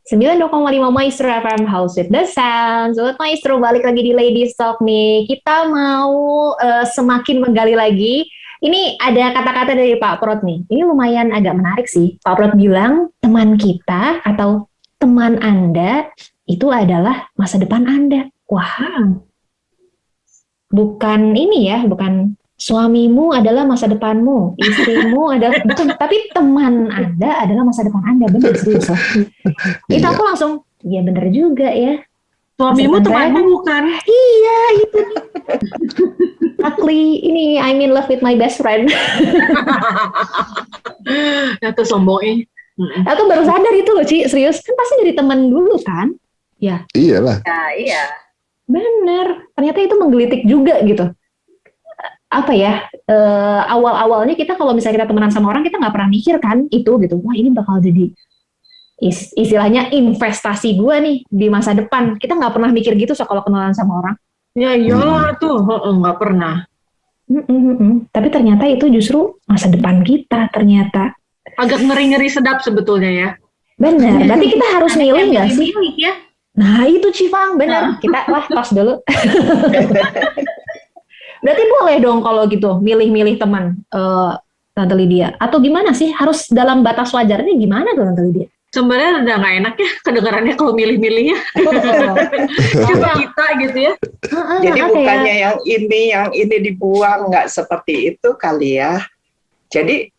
92,5 Maestro FM House with the Sound. Sobat Maestro, balik lagi di Ladies Talk nih. Kita mau semakin menggali lagi. Ini ada kata-kata dari Pak Prot nih. Ini lumayan agak menarik sih. Pak Prot bilang teman kita atau teman Anda itu adalah masa depan Anda. Wah, bukan ini ya, bukan suamimu adalah masa depanmu, istrimu adalah bukan, tapi teman Anda adalah masa depan Anda. Benar, serius loh. Itu aku langsung, ya benar juga ya. Suamimu temanmu bukan? Iya, itu. Actually, ini I'm in love with my best friend. Itu sombongnya. Aku baru sadar itu loh, Ci, serius. Kan pasti dari teman dulu kan? Ya. Iyalah. Ya, iya. Bener, ternyata itu menggelitik juga gitu. Apa ya, awal-awalnya kita kalau misalnya kita temenan sama orang, kita nggak pernah mikir kan itu gitu, wah ini bakal jadi istilahnya investasi gue nih di masa depan. Kita nggak pernah mikir gitu kalau kenalan sama orang. Ya iyalah tuh, nggak pernah. Tapi ternyata itu justru masa depan kita ternyata. Agak ngeri-ngeri sedap sebetulnya ya. Bener, berarti kita harus milih nggak sih? Milih ya. Nah itu Cifang, bener. Kita tos dulu. Berarti boleh dong kalau gitu milih-milih teman, Tante Lydia. Atau gimana sih? Harus dalam batas wajarnya gimana tuh Tante Lydia? Sebenarnya udah nggak enak ya kedengarannya kalau milih-milihnya. Coba kita gitu ya. Jadi bukannya yang ini dibuang, nggak seperti itu kali ya. Jadi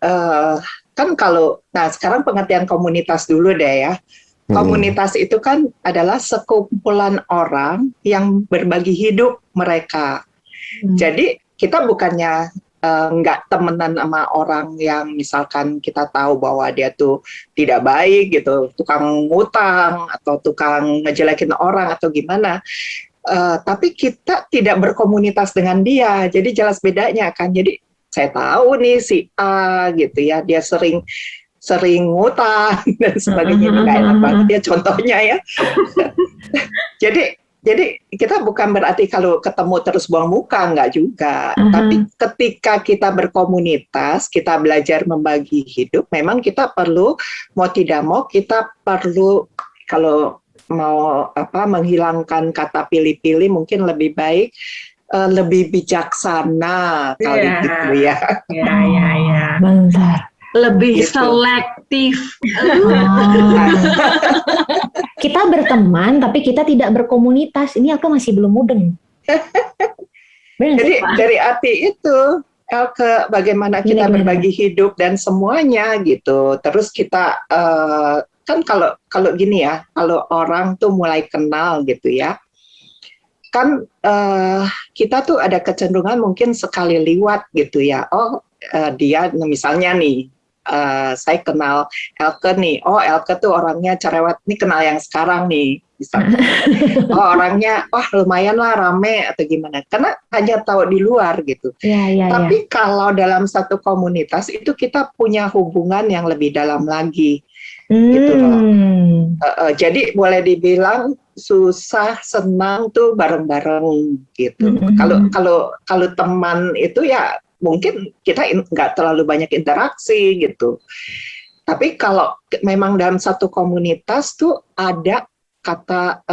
kan kalau, nah sekarang pengertian komunitas dulu deh ya. Komunitas itu kan adalah sekumpulan orang yang berbagi hidup mereka. Jadi kita bukannya nggak temenan sama orang yang misalkan kita tahu bahwa dia tuh tidak baik gitu, tukang ngutang atau tukang ngejelekin orang atau gimana. Tapi kita tidak berkomunitas dengan dia, jadi jelas bedanya kan. Jadi saya tahu nih si A gitu ya, dia sering ngutang dan sebagainya, nggak enak banget ya contohnya ya. Jadi kita bukan berarti kalau ketemu terus buang muka, enggak juga. Tapi ketika kita berkomunitas, kita belajar membagi hidup, memang kita perlu, mau tidak mau, kita perlu, kalau mau menghilangkan kata pilih-pilih, mungkin lebih baik, lebih bijaksana kali gitu ya. Ya. Bentar. Lebih gitu. selektif. Kita berteman tapi kita tidak berkomunitas. Ini aku masih belum mudeng. Jadi dari arti itu, Elke, bagaimana kita berbagi hidup dan semuanya gitu. Terus kita kan kalau gini ya, kalau orang tuh mulai kenal gitu ya, kan kita tuh ada kecenderungan mungkin sekali liwat gitu ya. Oh dia misalnya nih. Saya kenal Elke nih, oh Elke tuh orangnya cerewet, nih kenal yang sekarang nih, misalnya. Oh orangnya, wah lumayan lah rame atau gimana, karena hanya tahu di luar gitu. Tapi kalau dalam satu komunitas itu kita punya hubungan yang lebih dalam lagi, gitu loh. Jadi boleh dibilang susah senang tuh bareng-bareng gitu. Kalau teman itu ya mungkin kita nggak terlalu banyak interaksi gitu. Tapi kalau memang dalam satu komunitas tuh ada kata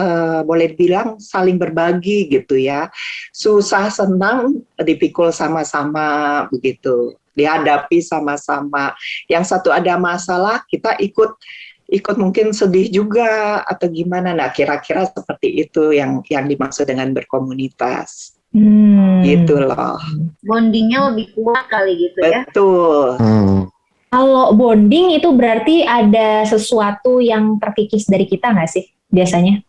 boleh dibilang saling berbagi gitu ya. Susah senang dipikul sama-sama begitu. Dihadapi sama-sama. Yang satu ada masalah kita ikut mungkin sedih juga atau gimana. Nah kira-kira seperti itu yang dimaksud dengan berkomunitas. Gitu loh. Bondingnya lebih kuat kali gitu ya. Betul. Kalau bonding itu berarti ada sesuatu yang terkikis dari kita nggak sih biasanya?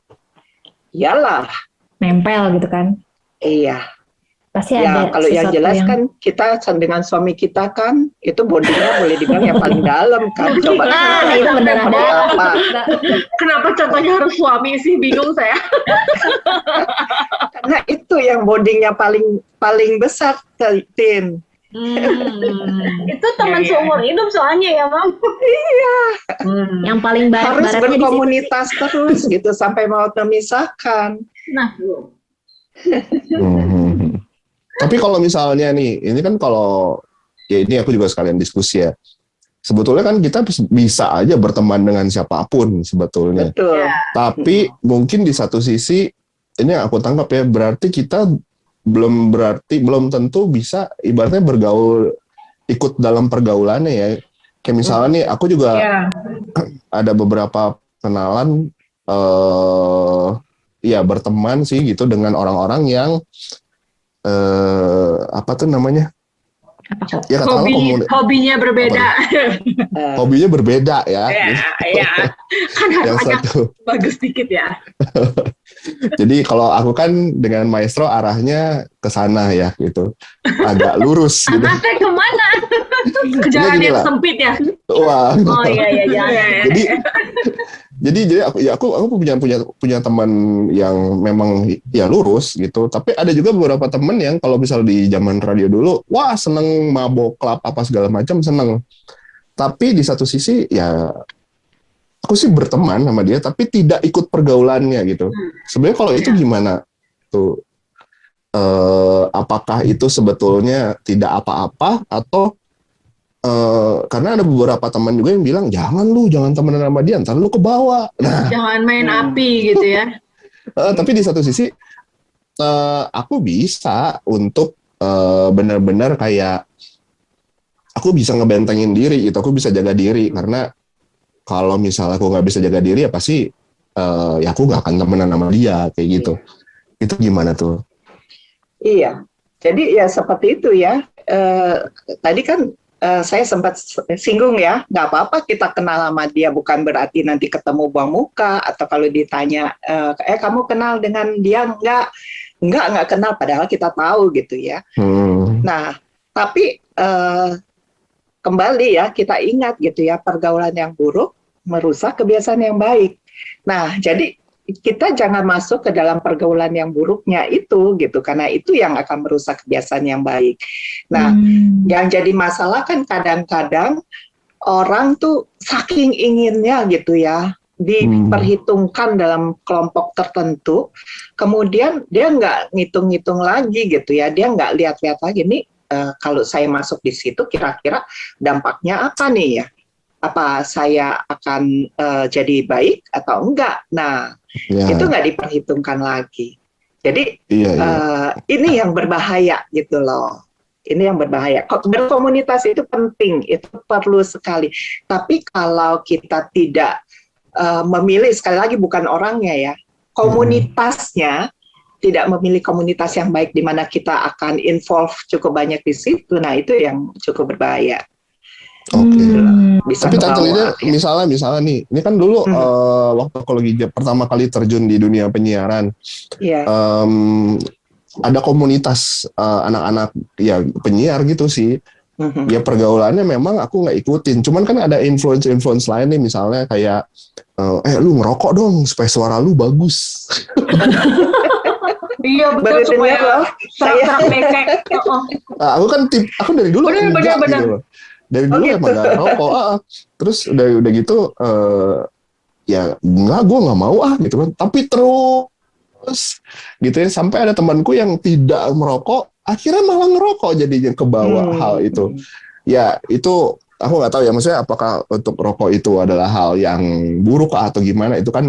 Iyalah. Nempel gitu kan? Iya. Pasti ya, ada. Kalau yang jelas kan kita dengan suami kita kan itu bondingnya boleh dibilang yang paling dalam kan. Coba. Itu benar ada. Kenapa contohnya harus suami sih? Bingung saya. Karena itu yang bondingnya paling besar, Tin. Itu teman seumur hidup soalnya ya, Mam. Iya. Yang paling harus berkomunitas terus gitu sampai mau memisahkan. Nah, Tapi kalau misalnya nih, ini kan kalau ya ini aku juga sekalian diskusi ya. sebetulnya kan kita bisa aja berteman dengan siapapun sebetulnya. Betul. Tapi mungkin di satu sisi ini yang aku tangkap ya, berarti kita belum tentu bisa ibaratnya bergaul, ikut dalam pergaulannya ya. Kayak misalnya nih, aku juga ada beberapa kenalan ya berteman sih gitu dengan orang-orang yang apa tuh namanya? Ya hobinya berbeda. Hobinya berbeda ya. Iya. Kan harus Yang agak satu bagus dikit ya. Jadi kalau aku kan dengan maestro arahnya ke sana ya gitu. Agak lurus gitu. Anaknya kemana? Ke jalan yang sempit ya? Wah. Oh iya. Jadi aku punya teman yang memang ya lurus gitu. Tapi ada juga beberapa teman yang kalau misal di zaman radio dulu, wah seneng mabok klub apa segala macam, seneng. Tapi di satu sisi ya aku sih berteman sama dia, tapi tidak ikut pergaulannya gitu. Sebenarnya kalau itu gimana tuh? Apakah itu sebetulnya tidak apa-apa atau karena ada beberapa teman juga yang bilang jangan temenan sama dia, ntar lu kebawa. Nah, jangan main api gitu ya. Tapi di satu sisi aku bisa untuk benar-benar kayak aku bisa ngebentengin diri gitu, aku bisa jaga diri karena kalau misalnya aku nggak bisa jaga diri ya pasti ya aku nggak akan temenan sama dia kayak gitu. Itu gimana tuh? Iya, jadi ya seperti itu ya. Tadi kan saya sempat singgung ya, nggak apa-apa kita kenal sama dia, bukan berarti nanti ketemu buang muka, atau kalau ditanya, kamu kenal dengan dia? Nggak kenal, padahal kita tahu gitu ya. Nah, tapi kembali ya, kita ingat gitu ya, pergaulan yang buruk merusak kebiasaan yang baik. Nah, jadi kita jangan masuk ke dalam pergaulan yang buruknya itu gitu, karena itu yang akan merusak kebiasaan yang baik. Nah, yang jadi masalah kan kadang-kadang orang tuh saking inginnya gitu ya diperhitungkan dalam kelompok tertentu, kemudian dia nggak ngitung-ngitung lagi gitu ya, dia nggak lihat-lihat lagi nih kalau saya masuk di situ kira-kira dampaknya apa nih ya? Apa saya akan jadi baik atau enggak? Nah, itu nggak diperhitungkan lagi. Jadi ini yang berbahaya gitu loh. Ini yang berbahaya. Berkomunitas itu penting, itu perlu sekali. Tapi kalau kita tidak memilih, sekali lagi bukan orangnya ya, komunitasnya tidak memilih komunitas yang baik di mana kita akan involve cukup banyak di situ. Nah, itu yang cukup berbahaya. Oke. Tapi Tante Lida, misalnya nih, ini kan dulu waktu aku lagi pertama kali terjun di dunia penyiaran, ada komunitas anak-anak ya penyiar gitu sih. Ya pergaulannya memang aku nggak ikutin. Cuman kan ada influence lain nih, misalnya kayak lu ngerokok dong supaya suara lu bagus. Iya betul, supaya serak-serak becek. Aku kan aku dari dulu enggak gitu. Dari dulu emang gak rokok, terus udah gitu, ya enggak, gue nggak mau gitu kan. Tapi terus gitu ya, sampai ada temanku yang tidak merokok, akhirnya malah ngerokok jadinya ke bawah hal itu. Ya itu aku nggak tahu ya, maksudnya apakah untuk rokok itu adalah hal yang buruk atau gimana, itu kan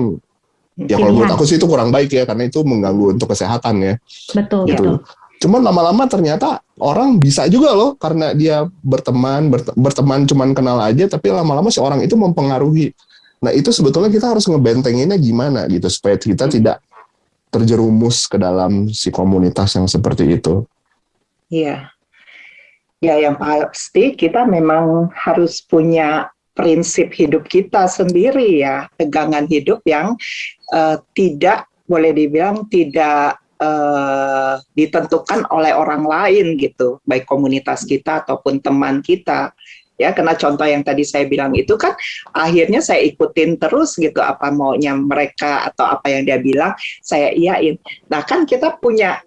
ya kalau menurut aku sih itu kurang baik ya, karena itu mengganggu untuk kesehatan ya. Betul, gitu. betul. Cuman lama-lama ternyata orang bisa juga loh, karena dia berteman cuman kenal aja, tapi lama-lama si orang itu mempengaruhi. Nah itu sebetulnya kita harus ngebentenginnya gimana gitu, supaya kita tidak terjerumus ke dalam si komunitas yang seperti itu. Iya. Ya yang pasti kita memang harus punya prinsip hidup kita sendiri ya, pegangan hidup yang tidak, boleh dibilang tidak ditentukan oleh orang lain gitu, baik komunitas kita ataupun teman kita ya. Karena contoh yang tadi saya bilang itu kan akhirnya saya ikutin terus gitu, apa maunya mereka atau apa yang dia bilang saya iyain. Nah kan kita punya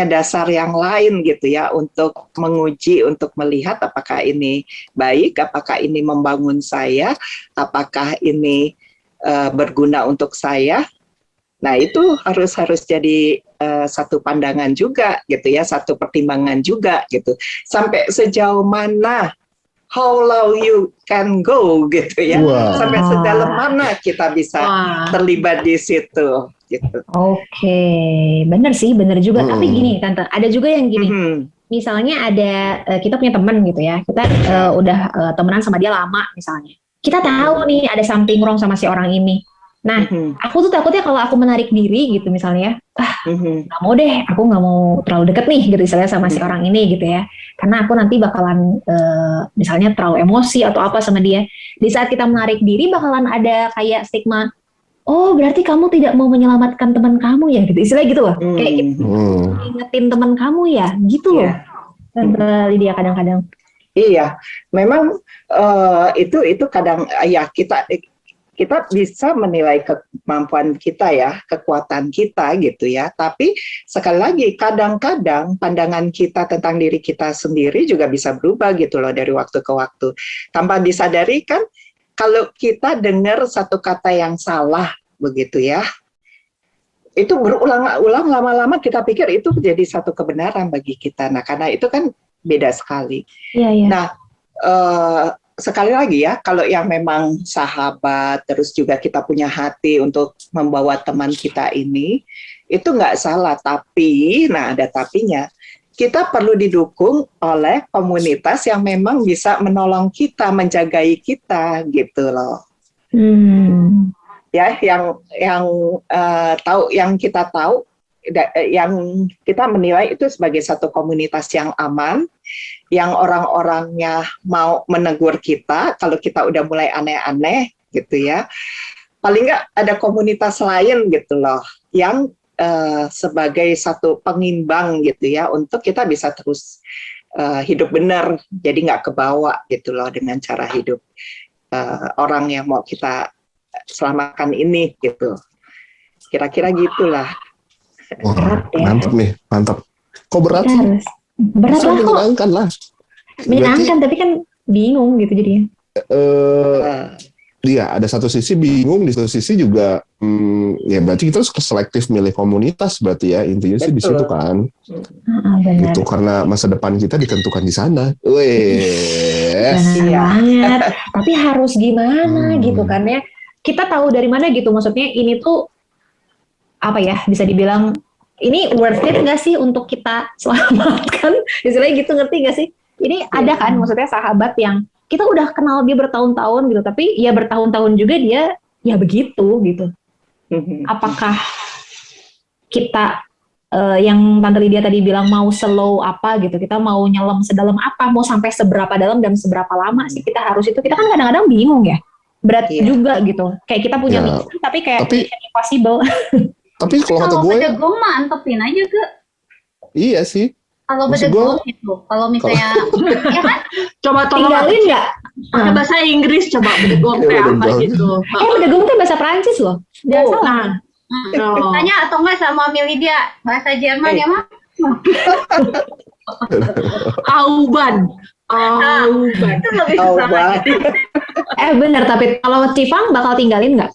dasar yang lain gitu ya, untuk menguji, untuk melihat apakah ini baik, apakah ini membangun saya, apakah ini berguna untuk saya. Nah itu harus jadi satu pandangan juga gitu ya, satu pertimbangan juga gitu. Sampai sejauh mana how low you can go gitu ya. Wah. Sampai sedalam mana kita bisa terlibat di situ gitu. Oke, bener sih, bener juga. Tapi gini Tante, ada juga yang gini. Misalnya ada kita punya teman gitu ya, kita udah temenan sama dia lama misalnya. Kita tahu nih ada something wrong sama si orang ini. Nah, aku tuh takutnya kalau aku menarik diri gitu misalnya, nggak mau deh, aku nggak mau terlalu deket nih gitu misalnya sama si orang ini gitu ya. Karena aku nanti bakalan misalnya terlalu emosi atau apa sama dia. Di saat kita menarik diri bakalan ada kayak stigma, oh berarti kamu tidak mau menyelamatkan teman kamu ya gitu. Istilah gitu loh, kayak gitu, ingetin teman kamu ya gitu loh. Tante Lydia kadang-kadang. Iya, memang itu kadang ya kita bisa menilai kemampuan kita ya, kekuatan kita gitu ya. Tapi sekali lagi kadang-kadang pandangan kita tentang diri kita sendiri juga bisa berubah gitu loh dari waktu ke waktu. Tanpa disadari kan kalau kita dengar satu kata yang salah begitu ya, itu berulang-ulang lama-lama kita pikir itu menjadi satu kebenaran bagi kita. Nah karena itu kan beda sekali. Iya. Nah sekali lagi ya, kalau yang memang sahabat, terus juga kita punya hati untuk membawa teman kita ini, itu nggak salah. Tapi, nah ada tapinya, kita perlu didukung oleh komunitas yang memang bisa menolong kita, menjagai kita, gitu loh. Ya, yang kita tahu, yang kita menilai itu sebagai satu komunitas yang aman, yang orang-orangnya mau menegur kita kalau kita udah mulai aneh-aneh gitu ya. Paling nggak ada komunitas lain gitu loh yang sebagai satu pengimbang gitu ya untuk kita bisa terus hidup benar, jadi nggak kebawa gitu loh dengan cara hidup orang yang mau kita selamatkan ini gitu. Kira-kira gitulah. Wah, mantap nih, mantap. Kok berat sih? Berat lah kok. Menyenangkan lah. Menyenangkan, tapi kan bingung gitu jadinya. Iya, ada satu sisi bingung, di satu sisi juga, ya berarti kita harus selektif milih komunitas berarti ya, intinya sih di situ kan. Benar. Itu karena masa depan kita ditentukan di sana. Benar banget. Tapi harus gimana gitu kan ya? Kita tahu dari mana gitu, maksudnya ini tuh apa ya, bisa dibilang ini worth it nggak sih untuk kita selamatkan? Istilahnya gitu, ngerti nggak sih? Ini ada kan, maksudnya sahabat yang kita udah kenal dia bertahun-tahun gitu, tapi ya bertahun-tahun juga dia ya begitu gitu. Apakah kita yang Tante Lydia tadi bilang mau slow apa gitu, kita mau nyelam sedalam apa, mau sampai seberapa dalam dan seberapa lama sih kita harus itu? Kita kan kadang-kadang bingung ya, berat juga gitu. Kayak kita punya misi, tapi kayak impossible. Tapi kalau kata gue, bedegong mah antepin aja ke. Iya sih. Kalau bedegong itu, kalau misalnya, ya kan? Coba tolong tinggalin nggak? pakai bahasa Inggris, coba bedegong teh apa gitu. Bedegong teh bahasa Perancis loh. Jangan salah. Tanya atau enggak sama Milidia, bahasa Jerman ya mah? Auban. Itu lebih susah. Benar, tapi kalau Cipang bakal tinggalin nggak?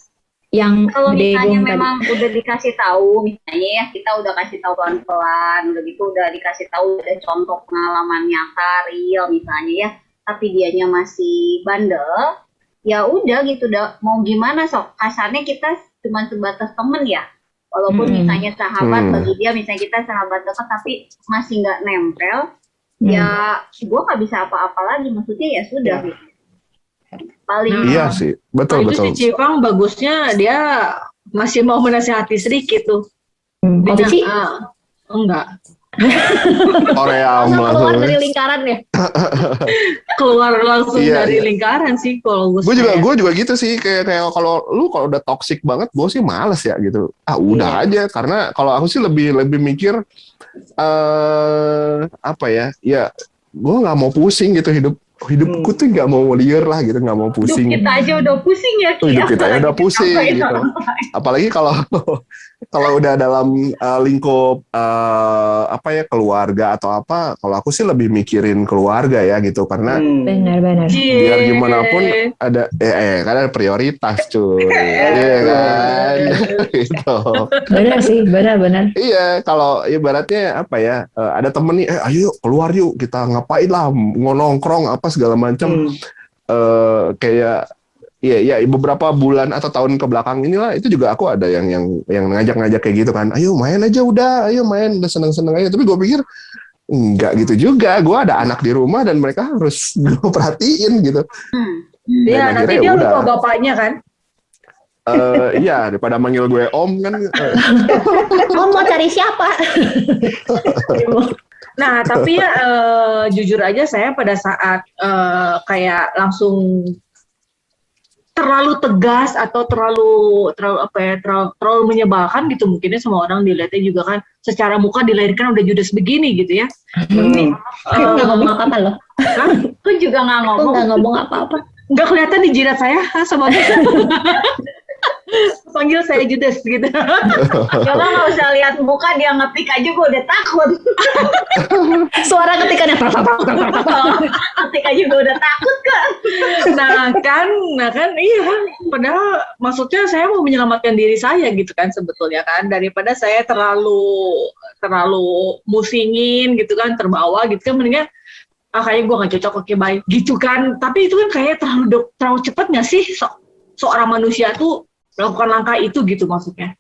Yang kalau misalnya memang tadi udah dikasih tahu, misalnya ya kita udah kasih tahu pelan-pelan, udah gitu udah dikasih tahu ada contoh pengalaman nyata real misalnya ya, tapi dianya masih bandel, ya udah gitu, udah mau gimana sok, kasarnya kita cuma sebatas temen ya, walaupun misalnya sahabat bagi dia, misalnya kita sahabat dekat tapi masih nggak nempel, ya gue nggak bisa apa-apa lagi, maksudnya ya sudah gitu. Paling iya sih, betul. Itu si Cipang bagusnya dia masih mau menasihati sedikit tuh. Posisi enggak. Korea keluar dari lingkaran ya. Keluar langsung dari lingkaran sih kalau gue. Gue juga gitu sih, kayak kalau udah toxic banget, gue sih males ya gitu. Udah aja, karena kalau aku sih lebih mikir apa ya? Ya gue nggak mau pusing gitu hidupku tuh nggak mau liar lah gitu, nggak mau pusing. Hidup kita aja udah pusing ya. Hidup kita aja udah pusing gitu. Apalagi kalau udah dalam lingkup apa ya, keluarga atau apa. Kalau aku sih lebih mikirin keluarga ya gitu, karena benar. biar gimana pun ada kan ada prioritas cuy. Iya kan. gitu. Benar sih, benar. Iya, kalau ibaratnya apa ya, ada temen nih, ayo keluar yuk, kita ngapain lah, nongkrong apa segala macam. Kayak ya beberapa bulan atau tahun ke belakang inilah, itu juga aku ada yang ngajak-ngajak kayak gitu kan, ayo main aja udah, ayo main, udah seneng-seneng aja. Tapi gue pikir enggak gitu juga, gue ada anak di rumah dan mereka harus gue perhatiin gitu. Iya, nanti dia lupa bapaknya kan. Iya, daripada manggil gue om kan. Om mau cari siapa? Nah, tapi ya jujur aja saya pada saat kayak langsung terlalu tegas atau terlalu menyebalkan gitu, mungkinnya semua orang dilihatnya juga kan secara muka dilahirkan udah judes begini gitu ya. Aku nggak ngomong apa-apa loh. Aku juga nggak Aku ngomong. nggak ngomong apa-apa. Nggak kelihatan di jidat saya sama panggil saya judes gitu. Coba nggak usah lihat muka, dia ngetik aja gue udah takut. Suara ketikannya Ngetik aja gue udah takut kan. Nah kan iya kan, padahal maksudnya saya mau menyelamatkan diri saya gitu kan sebetulnya kan, daripada saya terlalu musingin gitu kan, terbawa gitu kan, mendingan kayaknya gue gak cocok, oke baik gitu kan. Tapi itu kan kayak terlalu cepat gak sih seorang manusia tuh melakukan langkah itu gitu, maksudnya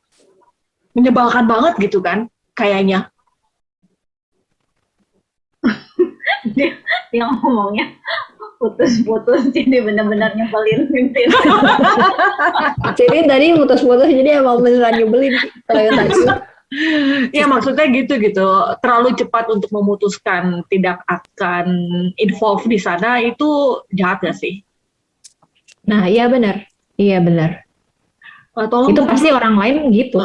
menyebalkan banget gitu kan kayaknya. Dia ngomongnya putus-putus, jadi benar-benar nyebelin pimpin. Jadi tadi putus-putus, jadi emang beneran nyebelin kalau yang tadi. Ya maksudnya gitu terlalu cepat untuk memutuskan tidak akan involve di sana, itu jahat gak sih? Nah, iya benar. Itu pasti orang lain gitu.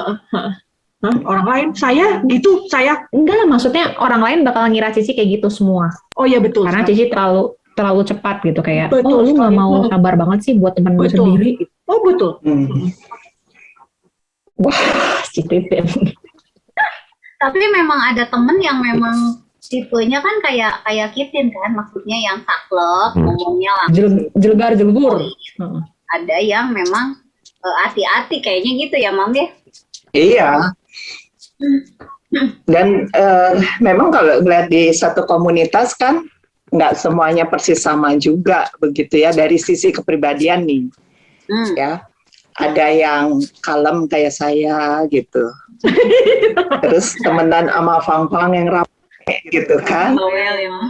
Orang lain, saya gitu, saya Enggak lah, maksudnya orang lain bakal ngira Cici kayak gitu semua. oh ya betul, Karena Cici terlalu cepat gitu, kayak Betul, lu nggak sekali. mau sabar banget sih buat temen lu Betul. sendiri. oh betul. Wah, Cici. Tapi memang ada temen yang memang tipenya kan kayak Kitin kan, maksudnya yang saklek, ngomongnya langsung. Jelgar-jelgur. Ada yang memang hati-hati kayaknya gitu ya, Mam ya. Iya. Dan memang kalau melihat di satu komunitas kan nggak semuanya persis sama juga begitu ya, dari sisi kepribadian nih. Ya, ada yang kalem kayak saya gitu. Terus temenan sama Fang-Fang yang rame gitu kan. Bawel ya, Mam.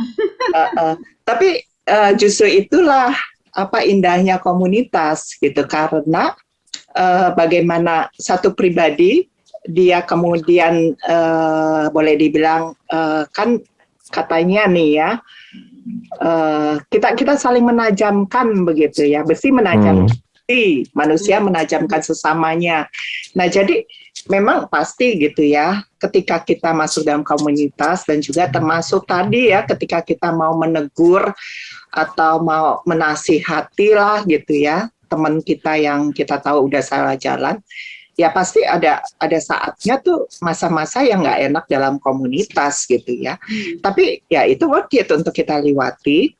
Tapi justru itulah apa indahnya komunitas gitu, karena bagaimana satu pribadi dia kemudian boleh dibilang kan katanya nih ya, kita saling menajamkan begitu ya, besi menajamkan besi, manusia menajamkan sesamanya. Nah jadi memang pasti gitu ya, ketika kita masuk dalam komunitas dan juga termasuk tadi ya, ketika kita mau menegur atau mau menasihati lah gitu ya, teman kita yang kita tahu udah salah jalan, ya pasti ada saatnya tuh masa-masa yang nggak enak dalam komunitas gitu ya. Tapi ya itu worth it untuk kita lewati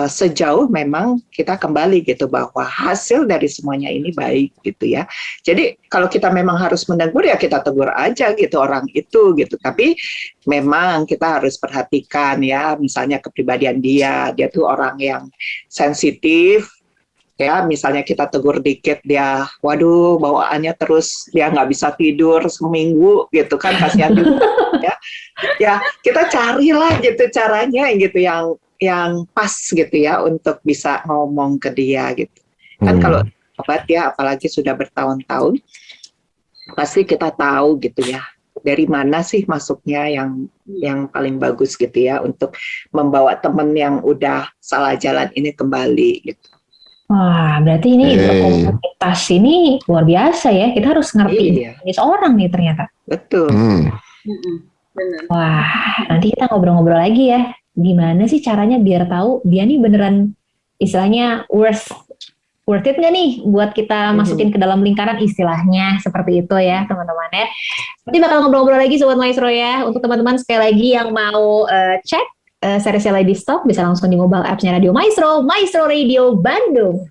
sejauh memang kita kembali gitu bahwa hasil dari semuanya ini baik gitu ya. Jadi kalau kita memang harus menegur ya kita tegur aja gitu orang itu gitu. Tapi memang kita harus perhatikan ya, misalnya kepribadian dia tuh orang yang sensitif. Ya, misalnya kita tegur dikit dia, waduh bawaannya terus dia nggak bisa tidur seminggu gitu kan, kasihan juga ya. Ya kita carilah gitu caranya gitu yang pas gitu ya untuk bisa ngomong ke dia gitu. Kan kalau obat ya, apalagi sudah bertahun-tahun, pasti kita tahu gitu ya dari mana sih masuknya yang paling bagus gitu ya untuk membawa teman yang udah salah jalan ini kembali gitu. Wah, berarti ini komunitas ini luar biasa ya. Kita harus ngerti jenis orang nih ternyata. Betul. Benar. Wah, nanti kita ngobrol-ngobrol lagi ya. Gimana sih caranya biar tahu dia nih beneran istilahnya worth it nggak nih buat kita masukin ke dalam lingkaran, istilahnya seperti itu ya teman-teman ya. Nanti bakal ngobrol-ngobrol lagi Sobat Maestro ya. Untuk teman-teman sekali lagi yang mau cek seriesnya Lady Stock, bisa langsung di mobile apps-nya Radio Maestro, Maestro Radio Bandung.